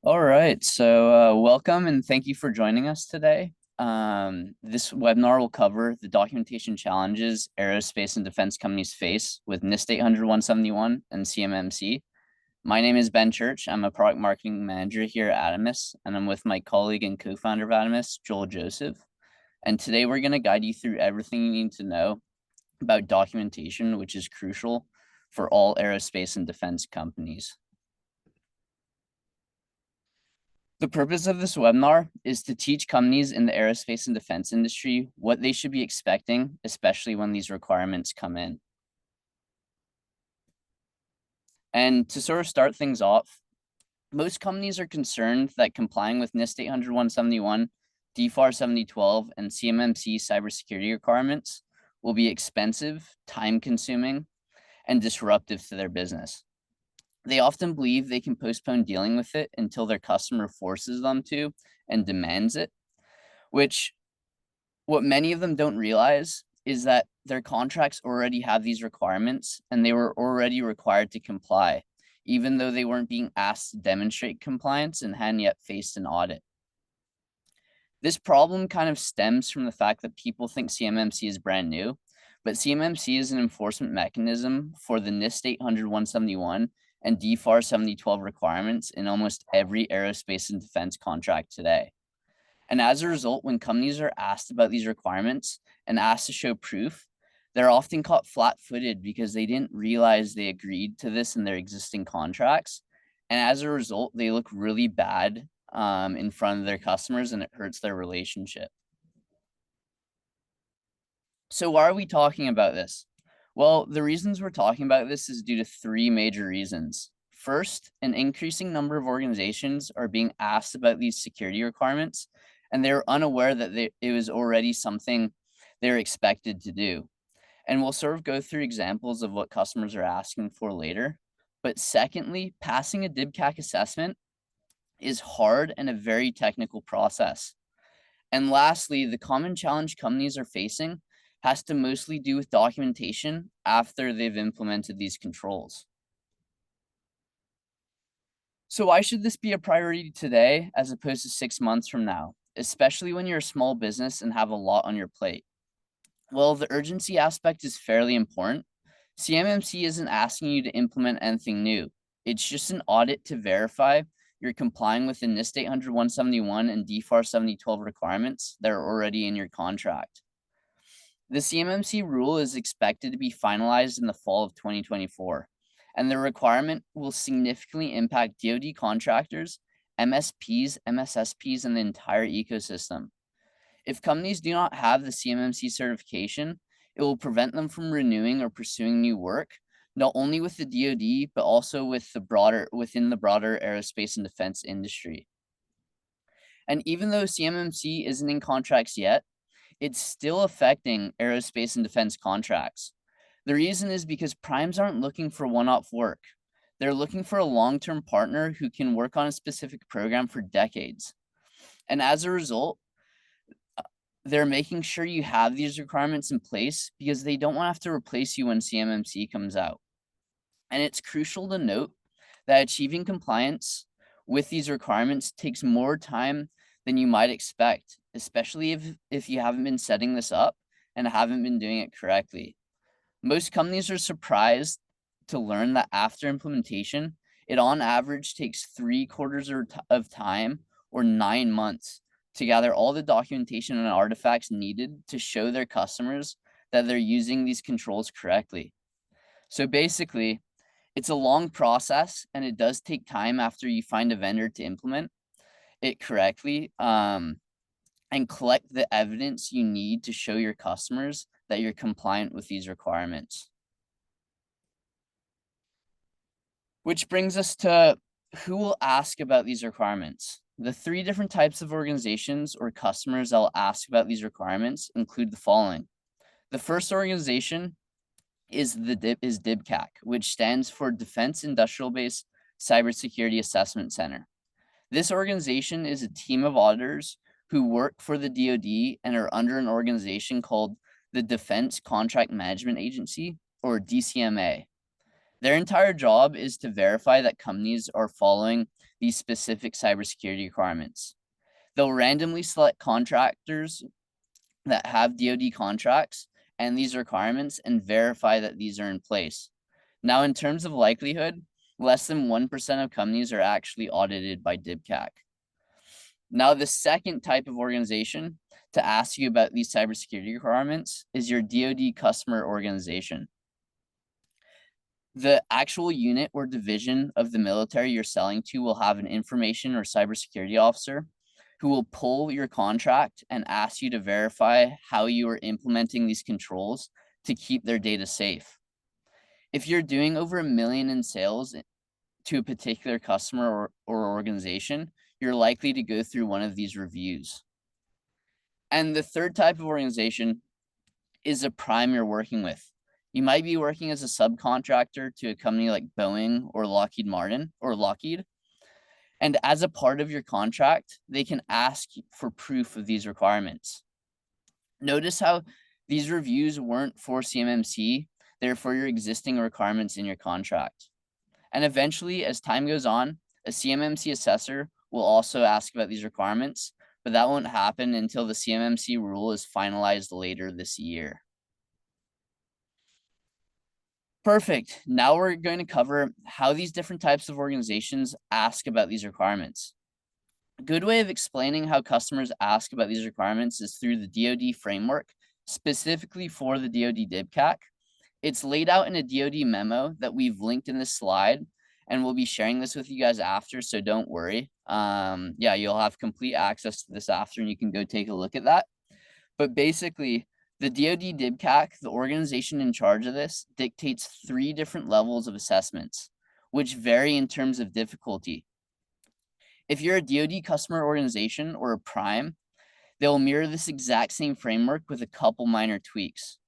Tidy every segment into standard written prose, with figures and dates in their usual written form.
All right, so welcome and thank you for joining us today. This webinar will cover the documentation challenges aerospace and defense companies face with NIST 800-171 and CMMC. My name is Ben Church. I'm a product marketing manager here at Adamus, and I'm with my colleague and co-founder of Adamus, Joel Joseph. And today we're going to guide you through everything you need to know about documentation, which is crucial for all aerospace and defense companies. The purpose of this webinar is to teach companies in the aerospace and defense industry what they should be expecting, especially when these requirements come in. And to sort of start things off, most companies are concerned that complying with NIST 800-171, DFAR 7012, and CMMC cybersecurity requirements will be expensive, time-consuming, and disruptive to their business. They often believe they can postpone dealing with it until their customer forces them to and demands it, which what many of them don't realize is that their contracts already have these requirements and they were already required to comply, even though they weren't being asked to demonstrate compliance and hadn't yet faced an audit. This problem kind of stems from the fact that people think CMMC is brand new, but CMMC is an enforcement mechanism for the NIST 800-171 and DFAR 7012 requirements in almost every aerospace and defense contract today. And as a result, when companies are asked about these requirements and asked to show proof, they're often caught flat-footed because they didn't realize they agreed to this in their existing contracts. And as a result, they look really bad in front of their customers and it hurts their relationship. So why are we talking about this? Well, the reasons we're talking about this is due to three major reasons. First, an increasing number of organizations are being asked about these security requirements, and they're unaware that it was already something they're expected to do. And we'll sort of go through examples of what customers are asking for later. But secondly, passing a DIBCAC assessment is hard and a very technical process. And lastly, the common challenge companies are facing has to mostly do with documentation after they've implemented these controls. So why should this be a priority today as opposed to 6 months from now, especially when you're a small business and have a lot on your plate? Well, the urgency aspect is fairly important. CMMC isn't asking you to implement anything new. It's just an audit to verify you're complying with the NIST 800-171 and DFAR 7012 requirements that are already in your contract. The CMMC rule is expected to be finalized in the fall of 2024, and the requirement will significantly impact DoD contractors, MSPs, MSSPs, and the entire ecosystem. If companies do not have the CMMC certification, it will prevent them from renewing or pursuing new work, not only with the DoD, but also with within the broader aerospace and defense industry. And even though CMMC isn't in contracts yet, it's still affecting aerospace and defense contracts. The reason is because primes aren't looking for one-off work. They're looking for a long-term partner who can work on a specific program for decades. And as a result, they're making sure you have these requirements in place because they don't want to have to replace you when CMMC comes out. And it's crucial to note that achieving compliance with these requirements takes more time than you might expect, especially if you haven't been setting this up and haven't been doing it correctly. Most companies are surprised to learn that after implementation, it on average takes 3/4 of time or 9 months to gather all the documentation and artifacts needed to show their customers that they're using these controls correctly. So basically, it's a long process and it does take time after you find a vendor to implement it correctly and collect the evidence you need to show your customers that you're compliant with these requirements. Which brings us to who will ask about these requirements. The three different types of organizations or customers that will ask about these requirements include the following. The first organization is DIBCAC, which stands for Defense Industrial Base Cybersecurity Assessment Center. This organization is a team of auditors who work for the DoD and are under an organization called the Defense Contract Management Agency, or DCMA. Their entire job is to verify that companies are following these specific cybersecurity requirements. They'll randomly select contractors that have DoD contracts and these requirements and verify that these are in place. Now, in terms of likelihood, less than 1% of companies are actually audited by DIBCAC. Now, the second type of organization to ask you about these cybersecurity requirements is your DoD customer organization. The actual unit or division of the military you're selling to will have an information or cybersecurity officer who will pull your contract and ask you to verify how you are implementing these controls to keep their data safe. If you're doing over $1 million in sales to a particular customer or organization, you're likely to go through one of these reviews. And the third type of organization is a prime you're working with. You might be working as a subcontractor to a company like Boeing or Lockheed Martin or Lockheed. And as a part of your contract, they can ask for proof of these requirements. Notice how these reviews weren't for CMMC, they're for your existing requirements in your contract. And eventually, as time goes on, a CMMC assessor will also ask about these requirements, but that won't happen until the CMMC rule is finalized later this year. Perfect. Now we're going to cover how these different types of organizations ask about these requirements. A good way of explaining how customers ask about these requirements is through the DoD framework, specifically for the DoD DIBCAC. It's laid out in a DoD memo that we've linked in this slide, and we'll be sharing this with you guys after, so don't worry. Yeah, you'll have complete access to this after, and you can go take a look at that. But basically, the DoD DIBCAC, the organization in charge of this, dictates 3 different levels of assessments, which vary in terms of difficulty. If you're a DoD customer organization or a prime, they'll mirror this exact same framework with a couple minor tweaks.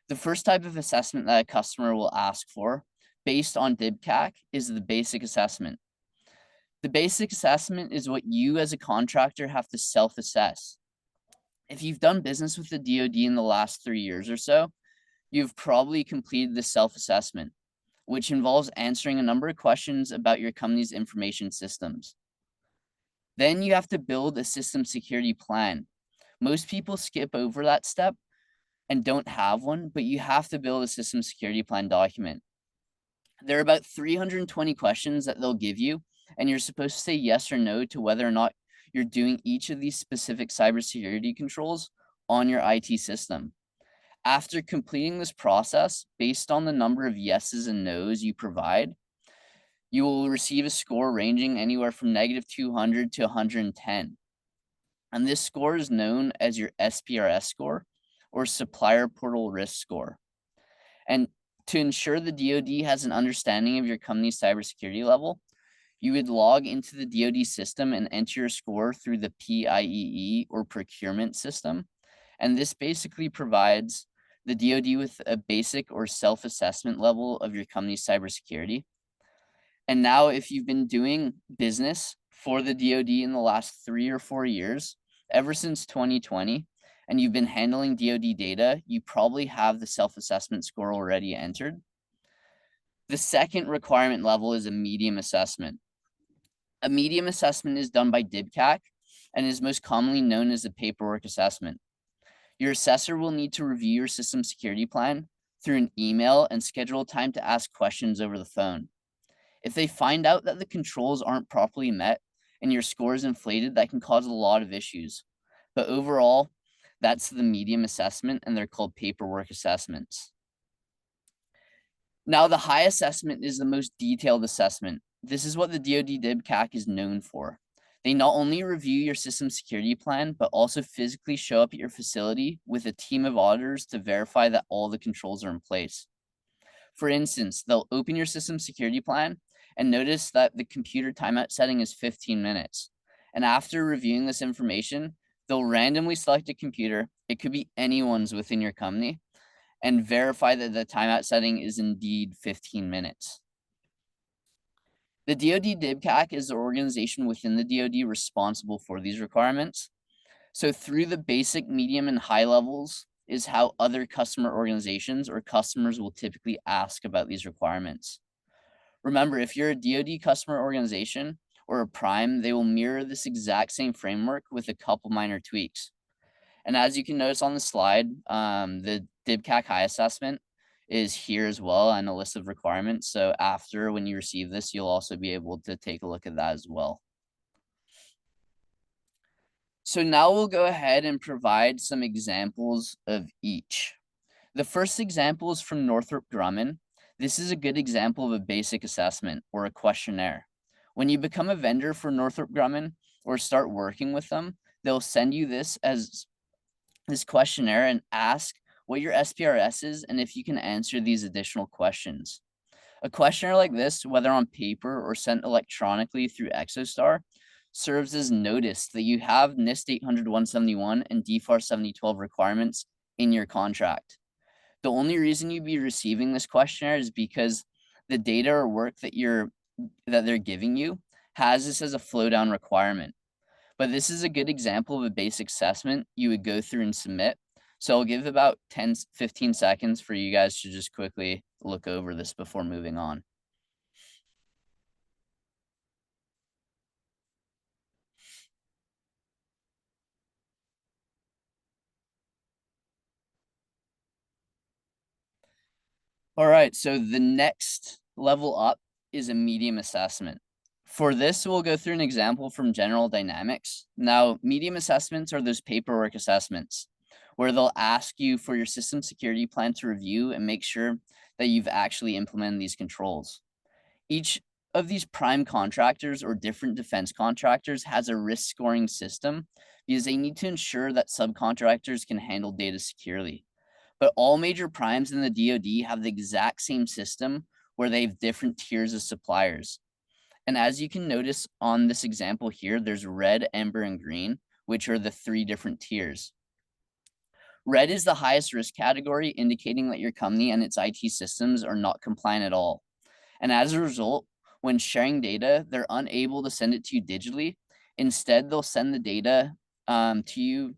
The first type of assessment that a customer will ask for, based on DIBCAC, is the basic assessment. The basic assessment is what you as a contractor have to self-assess. If you've done business with the DoD in the last 3 years or so, you've probably completed the self-assessment, which involves answering a number of questions about your company's information systems. Then you have to build a system security plan. Most people skip over that step and don't have one, but you have to build a system security plan document. There are about 320 questions that they'll give you, and you're supposed to say yes or no to whether or not you're doing each of these specific cybersecurity controls on your IT system. After completing this process, based on the number of yeses and nos you provide, you will receive a score ranging anywhere from -200 to 110. And this score is known as your SPRS score, or Supplier Portal Risk Score. And to ensure the DoD has an understanding of your company's cybersecurity level, you would log into the DoD system and enter your score through the PIEE or procurement system. And this basically provides the DoD with a basic or self-assessment level of your company's cybersecurity. And now, if you've been doing business for the DoD in the last 3 or 4 years, ever since 2020, and you've been handling DoD data, you probably have the self-assessment score already entered. The second requirement level is a medium assessment. A medium assessment is done by DIBCAC and is most commonly known as a paperwork assessment. Your assessor will need to review your system security plan through an email and schedule time to ask questions over the phone. If they find out that the controls aren't properly met and your score is inflated, that can cause a lot of issues. But overall, that's the medium assessment, and they're called paperwork assessments. Now, the high assessment is the most detailed assessment. This is what the DoD DIBCAC is known for. They not only review your system security plan, but also physically show up at your facility with a team of auditors to verify that all the controls are in place. For instance, they'll open your system security plan and notice that the computer timeout setting is 15 minutes. And after reviewing this information, they'll randomly select a computer, it could be anyone's within your company, and verify that the timeout setting is indeed 15 minutes. The DoD DIBCAC is the organization within the DoD responsible for these requirements. So through the basic, medium, and high levels is how other customer organizations or customers will typically ask about these requirements. Remember, if you're a DoD customer organization or a prime, they will mirror this exact same framework with a couple minor tweaks. And as you can notice on the slide, the DIBCAC high assessment is here as well and a list of requirements. So after when you receive this, you'll also be able to take a look at that as well. So now we'll go ahead and provide some examples of each. The first example is from Northrop Grumman. This is a good example of a basic assessment or a questionnaire. When you become a vendor for Northrop Grumman or start working with them, they'll send you this as this questionnaire and ask what your SPRS is and if you can answer these additional questions. A questionnaire like this, whether on paper or sent electronically through ExoStar, serves as notice that you have NIST 800-171 and DFAR 7012 requirements in your contract. The only reason you'd be receiving this questionnaire is because the data or work that they're giving you has this as a flow down requirement. But this is a good example of a basic assessment you would go through and submit. So I'll give about 10-15 seconds for you guys to just quickly look over this before moving on. All right, so the next level up is a medium assessment. For this, we'll go through an example from General Dynamics. Now, medium assessments are those paperwork assessments where they'll ask you for your system security plan to review and make sure that you've actually implemented these controls. Each of these prime contractors or different defense contractors has a risk scoring system because they need to ensure that subcontractors can handle data securely. But all major primes in the DoD have the exact same system where they have different tiers of suppliers. And as you can notice on this example here, there's red, amber, and green, which are the 3 different tiers. Red is the highest risk category, indicating that your company and its IT systems are not compliant at all. And as a result, when sharing data, they're unable to send it to you digitally. Instead, they'll send the data to you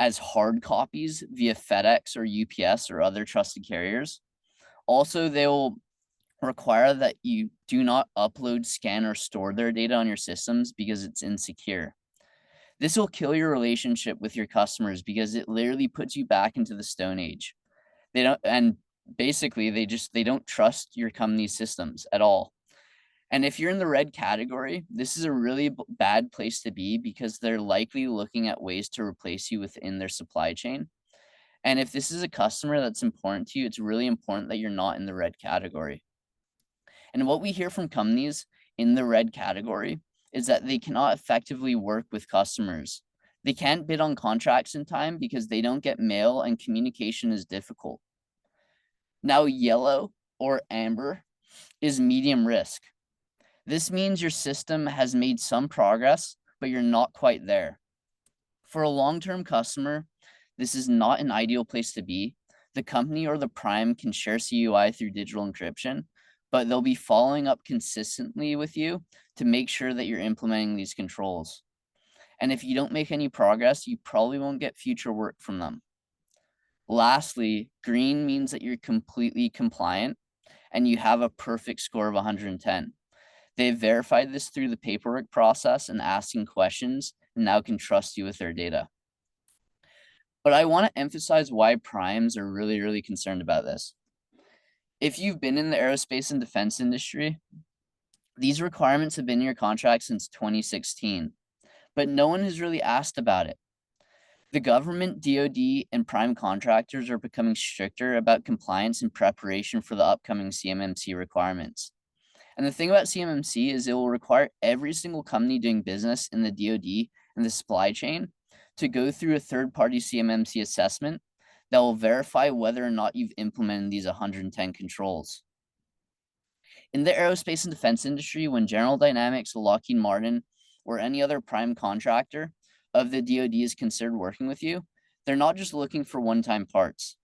as hard copies via FedEx or UPS or other trusted carriers. Also, they'll require that you do not upload, scan, or store their data on your systems because it's insecure. This will kill your relationship with your customers because it literally puts you back into the Stone Age. Basically they don't trust your company's systems at all. And if you're in the red category, this is a really bad place to be because they're likely looking at ways to replace you within their supply chain. And if this is a customer that's important to you, it's really important that you're not in the red category. And what we hear from companies in the red category is that they cannot effectively work with customers. They can't bid on contracts in time because they don't get mail and communication is difficult. Now, yellow or amber is medium risk. This means your system has made some progress, but you're not quite there. For a long-term customer, this is not an ideal place to be. The company or the prime can share CUI through digital encryption, but they'll be following up consistently with you to make sure that you're implementing these controls. And if you don't make any progress, you probably won't get future work from them. Lastly, green means that you're completely compliant and you have a perfect score of 110. They've verified this through the paperwork process and asking questions and now can trust you with their data. But I want to emphasize why primes are really, really concerned about this. If you've been in the aerospace and defense industry, these requirements have been in your contract since 2016, but no one has really asked about it. The government, DoD, and prime contractors are becoming stricter about compliance in preparation for the upcoming CMMC requirements. And the thing about CMMC is it will require every single company doing business in the DoD and the supply chain to go through a third-party CMMC assessment that will verify whether or not you've implemented these 110 controls. In the aerospace and defense industry, when General Dynamics, Lockheed Martin, or any other prime contractor of the DoD is considered working with you, they're not just looking for one-time parts.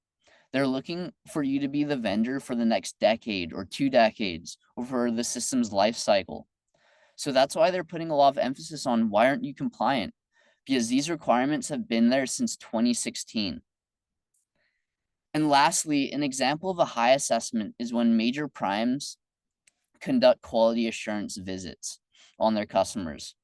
They're looking for you to be the vendor for the next decade or 2 decades or for the system's life cycle. So that's why they're putting a lot of emphasis on why aren't you compliant? Because these requirements have been there since 2016. And lastly, an example of a high assessment is when major primes conduct quality assurance visits. on their customers.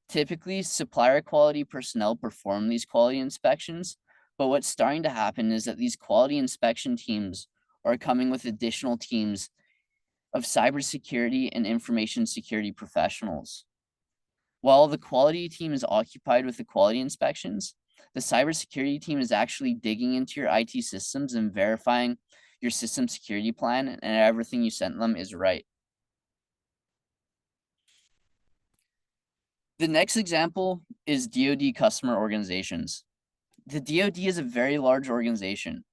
Typically, supplier quality personnel perform these quality inspections, but what's starting to happen is that these quality inspection teams are coming with additional teams of cybersecurity and information security professionals. While the quality team is occupied with the quality inspections, the cybersecurity team is actually digging into your IT systems and verifying your system security plan and everything you sent them is right. The next example is DoD customer organizations. The DoD is a very large organization.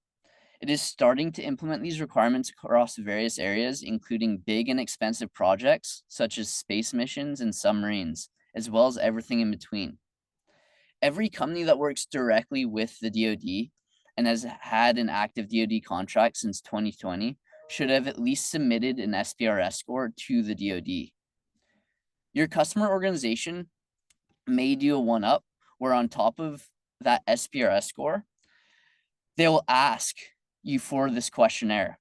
It is starting to implement these requirements across various areas, including big and expensive projects such as space missions and submarines, as well as everything in between. Every company that works directly with the DoD and has had an active DoD contract since 2020 should have at least submitted an SPRS score to the DoD. Your customer organization may do a one-up where on top of that SPRS score, they will ask you for this questionnaire.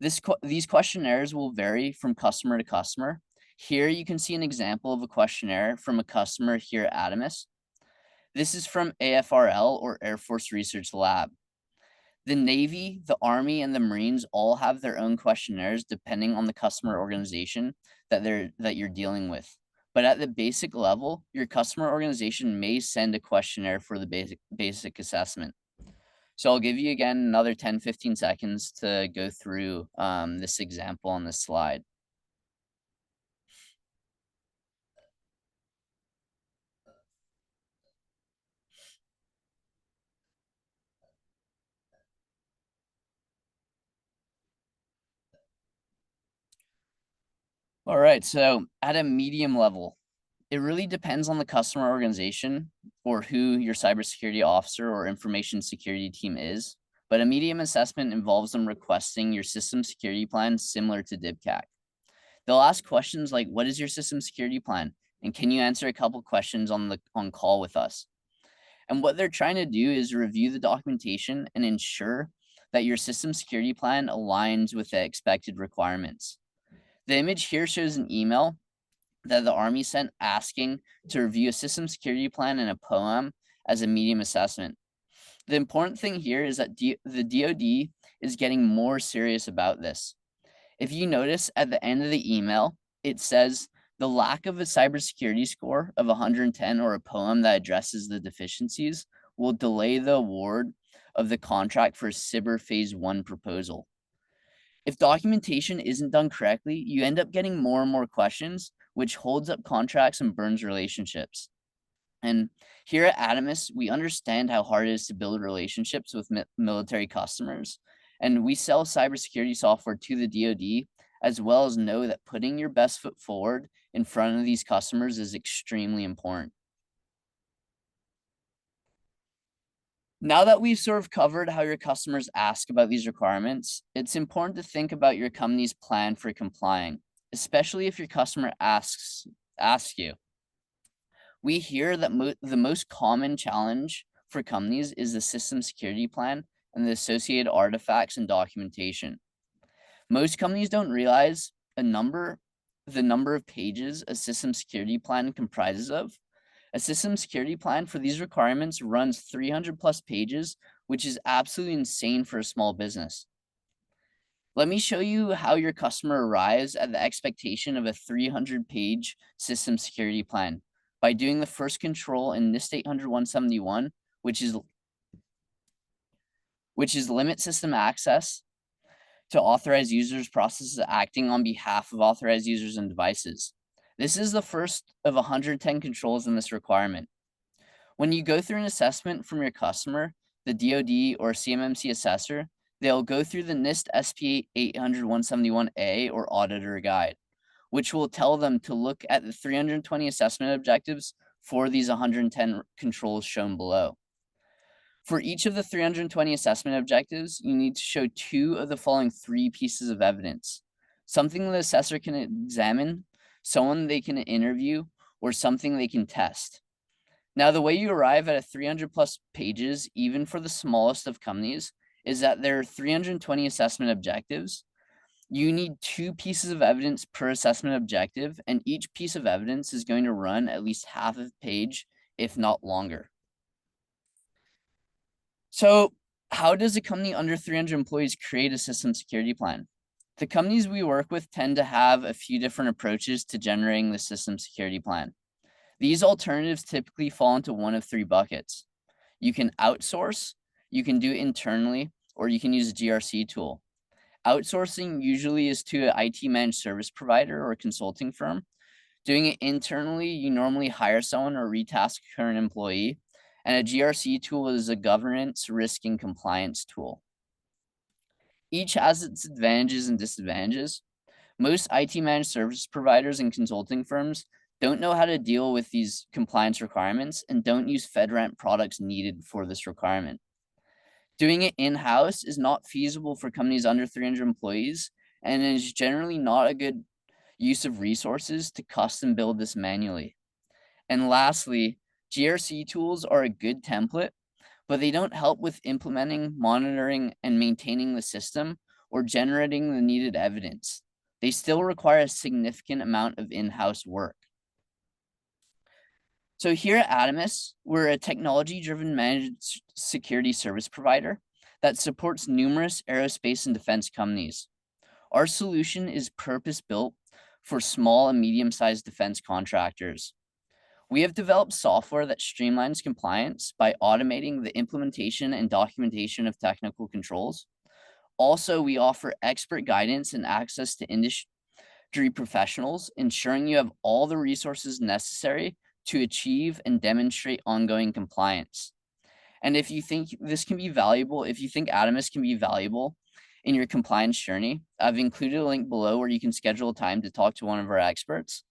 These questionnaires will vary from customer to customer. Here you can see an example of a questionnaire from a customer here at Adamus. This is from AFRL or Air Force Research Lab. The Navy, the Army, and the Marines all have their own questionnaires depending on the customer organization that you're dealing with. But at the basic level, your customer organization may send a questionnaire for the basic assessment. So I'll give you again another 10-15 seconds to go through this example on this slide. All right, so at a medium level, it really depends on the customer organization or who your cybersecurity officer or information security team is. But a medium assessment involves them requesting your system security plan similar to DIBCAC. They'll ask questions like, what is your system security plan? And can you answer a couple questions on call with us? And what they're trying to do is review the documentation and ensure that your system security plan aligns with the expected requirements. The image here shows an email that the Army sent asking to review a system security plan and a POAM as a medium assessment. The important thing here is that the DoD is getting more serious about this. If you notice at the end of the email, it says the lack of a cybersecurity score of 110 or a POAM that addresses the deficiencies will delay the award of the contract for a CBR Phase 1 proposal. If documentation isn't done correctly, you end up getting more and more questions, which holds up contracts and burns relationships. And here at Adamus, we understand how hard it is to build relationships with military customers. And we sell cybersecurity software to the DoD, as well as know that putting your best foot forward in front of these customers is extremely important. Now that we've sort of covered how your customers ask about these requirements, it's important to think about your company's plan for complying, especially if your customer asks you. We hear that the most common challenge for companies is the system security plan and the associated artifacts and documentation. Most companies don't realize the number of pages a system security plan comprises of. A system security plan for these requirements runs 300 plus pages, which is absolutely insane for a small business. Let me show you how your customer arrives at the expectation of a 300-page system security plan by doing the first control in NIST 800-171, which is limit system access to authorized users processes acting on behalf of authorized users and devices. This is the first of 110 controls in this requirement. When you go through an assessment from your customer, the DoD or CMMC assessor, they'll go through the NIST SP 800-171A or auditor guide, which will tell them to look at the 320 assessment objectives for these 110 controls shown below. For each of the 320 assessment objectives, you need to show 2 of the following 3 pieces of evidence: something the assessor can examine, someone they can interview, or something they can test. Now, the way you arrive at a 300 plus pages, even for the smallest of companies, is that there are 320 assessment objectives, You need 2 pieces of evidence per assessment objective, and each piece of evidence is going to run at least half a page, if not longer. So how does a company under 300 employees create a system security plan? The companies we work with tend to have a few different approaches to generating the system security plan. These alternatives typically fall into one of 3 buckets. You can outsource, you can do it internally, or you can use a GRC tool. Outsourcing usually is to an IT managed service provider or consulting firm. Doing it internally, you normally hire someone or retask a current employee. And a GRC tool is a governance, risk, and compliance tool. Each has its advantages and disadvantages. Most IT managed service providers and consulting firms don't know how to deal with these compliance requirements and don't use FedRAMP products needed for this requirement. Doing it in-house is not feasible for companies under 300 employees and is generally not a good use of resources to custom build this manually. And lastly, GRC tools are a good template, but they don't help with implementing, monitoring, and maintaining the system or generating the needed evidence. They still require a significant amount of in-house work. So here at Adamus, we're a technology-driven managed security service provider that supports numerous aerospace and defense companies. Our solution is purpose-built for small and medium-sized defense contractors. We have developed software that streamlines compliance by automating the implementation and documentation of technical controls. Also, we offer expert guidance and access to industry professionals, ensuring you have all the resources necessary to achieve and demonstrate ongoing compliance. And if you think this can be valuable, if you think Adamus can be valuable in your compliance journey, I've included a link below where you can schedule a time to talk to one of our experts.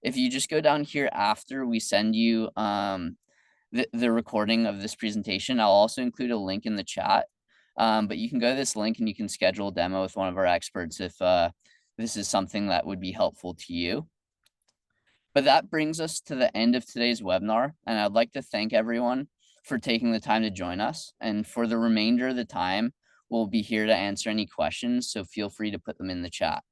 If you just go down here after we send you the recording of this presentation, I'll also include a link in the chat. But you can go to this link and you can schedule a demo with one of our experts if this is something that would be helpful to you. But that brings us to the end of today's webinar, and I'd like to thank everyone for taking the time to join us. And for the remainder of the time, we'll be here to answer any questions, so feel free to put them in the chat.